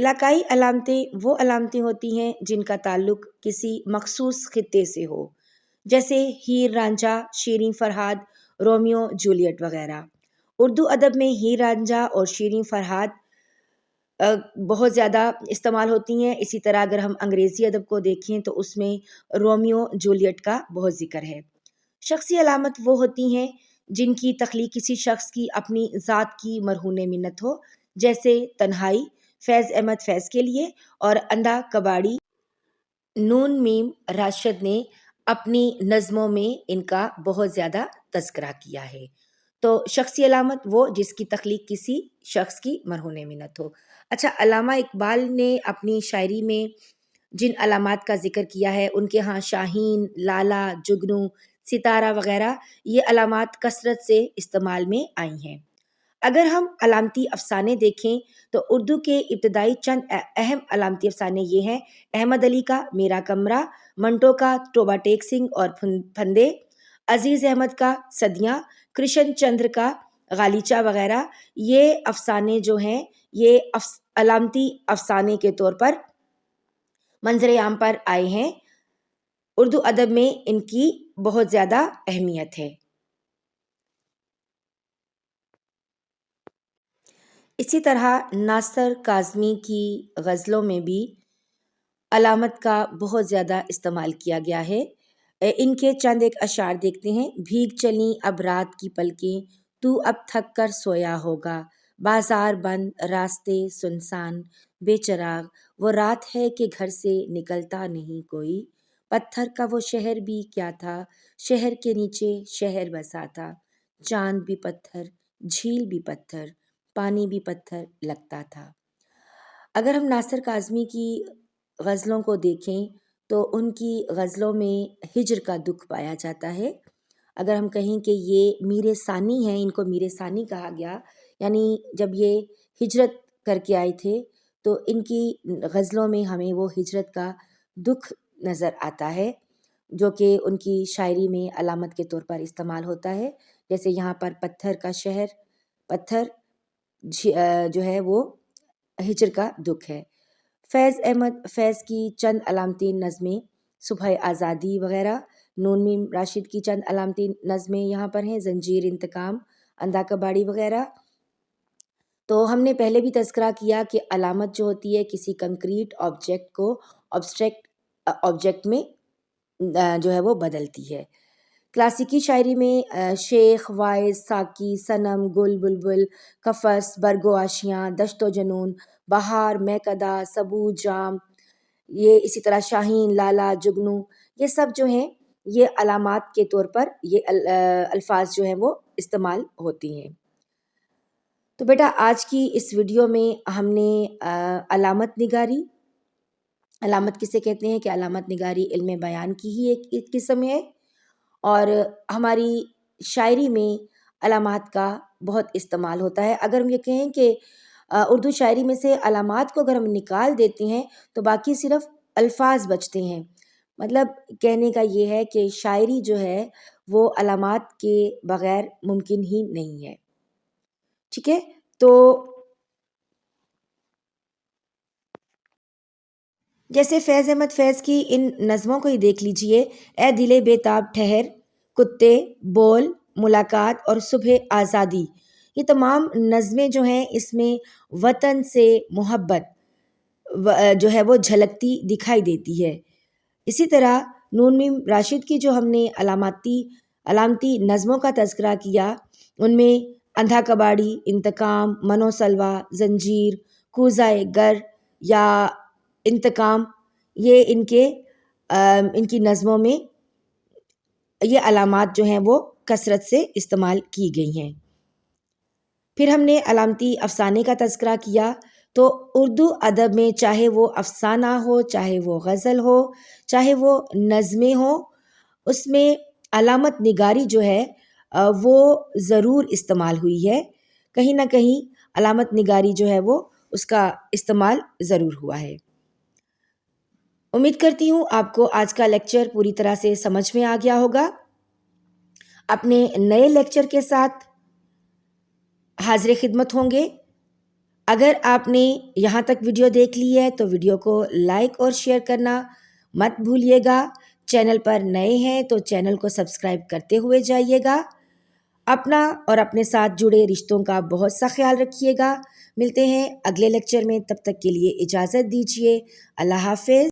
علاقائی علامتیں وہ علامتیں ہوتی ہیں جن کا تعلق کسی مخصوص خطے سے ہو، جیسے ہیر رانجھا، شیریں فرہاد، رومیو جولیٹ وغیرہ۔ اردو ادب میں ہیر رانجھا اور شیریں فرہاد بہت زیادہ استعمال ہوتی ہیں۔ اسی طرح اگر ہم انگریزی ادب کو دیکھیں تو اس میں رومیو جولیٹ کا بہت ذکر ہے۔ شخصی علامت وہ ہوتی ہیں جن کی تخلیق کسی شخص کی اپنی ذات کی مرہون منت ہو، جیسے تنہائی فیض احمد فیض کے لیے، اور اندھا کباڑی نون میم راشد نے اپنی نظموں میں ان کا بہت زیادہ تذکرہ کیا ہے۔ تو شخصی علامت وہ جس کی تخلیق کسی شخص کی مرہون منت ہو۔ اچھا، علامہ اقبال نے اپنی شاعری میں جن علامات کا ذکر کیا ہے، ان کے ہاں شاہین، لالا، جگنو، ستارہ وغیرہ یہ علامات کثرت سے استعمال میں آئی ہیں۔ اگر ہم علامتی افسانے دیکھیں تو اردو کے ابتدائی چند اہم علامتی افسانے یہ ہیں: احمد علی کا میرا کمرہ، منٹو کا ٹوبہ ٹیک سنگھ اور پھندے، عزیز احمد کا صدیاں، کرشن چندر کا غالیچہ وغیرہ۔ یہ افسانے جو ہیں یہ علامتی افسانے کے طور پر منظر عام پر آئے ہیں۔ اردو ادب میں ان کی بہت زیادہ اہمیت ہے۔ اسی طرح ناصر کاظمی کی غزلوں میں بھی علامت کا بہت زیادہ استعمال کیا گیا ہے۔ ان کے چند ایک اشعار دیکھتے ہیں: بھیگ چلیں اب رات کی پلکیں، تو اب تھک کر سویا ہوگا، بازار بند راستے سنسان بے چراغ، وہ رات ہے کہ گھر سے نکلتا نہیں کوئی، پتھر کا وہ شہر بھی کیا تھا، شہر کے نیچے شہر بسا تھا، چاند بھی پتھر، جھیل بھی پتھر، پانی بھی پتھر لگتا تھا۔ اگر ہم ناصر کاظمی کی غزلوں کو دیکھیں تو ان کی غزلوں میں ہجر کا دکھ پایا جاتا ہے۔ اگر ہم کہیں کہ یہ میر ثانی ہیں، ان کو میر ثانی کہا گیا، یعنی جب یہ ہجرت کر کے آئے تھے تو ان کی غزلوں میں ہمیں وہ ہجرت کا دکھ نظر آتا ہے، جو کہ ان کی شاعری میں علامت کے طور پر استعمال ہوتا ہے۔ جیسے یہاں پر پتھر کا شہر، پتھر جو ہے وہ ہجر کا دکھ ہے۔ فیض احمد فیض کی چند علامتی نظمیں صبح آزادی وغیرہ، نون میم راشد کی چند علامتی نظمیں یہاں پر ہیں: زنجیر، انتقام، اندھا کباڑی وغیرہ۔ تو ہم نے پہلے بھی تذکرہ کیا کہ علامت جو ہوتی ہے کسی کنکریٹ آبجیکٹ کو ابسٹریکٹ آبجیکٹ میں جو ہے وہ بدلتی ہے۔ کلاسیکی شاعری میں شیخ، وائز، ساقی، صنم، گل، بلبل، قفس، برگو آشیاں، دشت و جنون، بہار، مہکدہ، سبو، جام، یہ اسی طرح شاہین، لالا، جگنو، یہ سب جو ہیں یہ علامات کے طور پر یہ الفاظ جو ہیں وہ استعمال ہوتی ہیں۔ تو بیٹا آج کی اس ویڈیو میں ہم نے علامت نگاری، علامت کسے کہتے ہیں کہ علامت نگاری علم بیان کی ہی ایک قسم ہے، اور ہماری شاعری میں علامات کا بہت استعمال ہوتا ہے۔ اگر ہم یہ کہیں کہ اردو شاعری میں سے علامات کو اگر ہم نکال دیتے ہیں تو باقی صرف الفاظ بچتے ہیں۔ مطلب کہنے کا یہ ہے کہ شاعری جو ہے وہ علامات کے بغیر ممکن ہی نہیں ہے۔ ٹھیک ہے، تو جیسے فیض احمد فیض کی ان نظموں کو ہی دیکھ لیجئے: اے دل بے تاب ٹھہر، کتے، بول، ملاقات اور صبح آزادی۔ یہ تمام نظمیں جو ہیں اس میں وطن سے محبت جو ہے وہ جھلکتی دکھائی دیتی ہے۔ اسی طرح نون میم راشد کی جو ہم نے علامتی نظموں کا تذکرہ کیا، ان میں اندھا کباڑی، انتقام، منو سلوا، زنجیر، کوزۂ گر یا انتقام، یہ ان کی نظموں میں یہ علامات جو ہیں وہ کثرت سے استعمال کی گئی ہیں۔ پھر ہم نے علامتی افسانے کا تذکرہ کیا، تو اردو ادب میں چاہے وہ افسانہ ہو، چاہے وہ غزل ہو، چاہے وہ نظمیں ہوں، اس میں علامت نگاری جو ہے وہ ضرور استعمال ہوئی ہے۔ کہیں نہ کہیں علامت نگاری جو ہے وہ اس کا استعمال ضرور ہوا ہے۔ امید کرتی ہوں آپ کو آج کا لیکچر پوری طرح سے سمجھ میں آ گیا ہوگا۔ اپنے نئے لیکچر کے ساتھ حاضر خدمت ہوں گے۔ اگر آپ نے یہاں تک ویڈیو دیکھ لی ہے تو ویڈیو کو لائک اور شیئر کرنا مت بھولیے گا۔ چینل پر نئے ہیں تو چینل کو سبسکرائب کرتے ہوئے جائیے گا۔ اپنا اور اپنے ساتھ جڑے رشتوں کا بہت سا خیال رکھیے گا۔ ملتے ہیں اگلے لیکچر میں، تب تک کے لیے اجازت دیجیے۔ اللہ حافظ۔